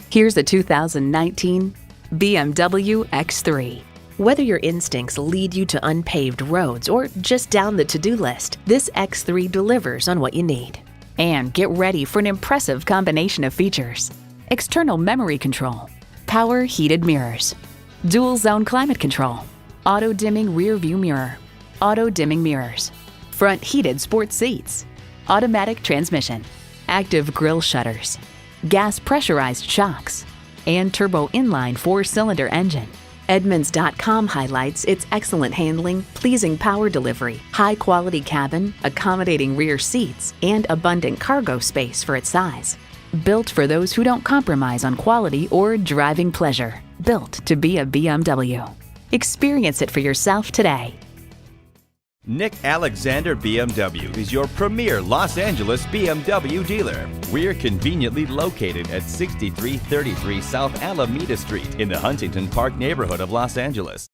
Here's a 2019 BMW X3. Whether your instincts lead you to unpaved roads or just down the to-do list, this X3 delivers on what you need. And get ready for an impressive combination of features: external memory control, power heated mirrors, dual zone climate control, auto dimming rear view mirror, auto dimming mirrors, front heated sports seats, automatic transmission, active grille shutters, gas pressurized shocks, and turbo inline 4-cylinder engine. Edmunds.com highlights its excellent handling, pleasing power delivery, high-quality cabin, accommodating rear seats, and abundant cargo space for its size. Built for those who don't compromise on quality or driving pleasure. Built to be a BMW. Experience it for yourself today. Nick Alexander BMW is your premier Los Angeles BMW dealer. We're conveniently located at 6333 South Alameda Street in the Huntington Park neighborhood of Los Angeles.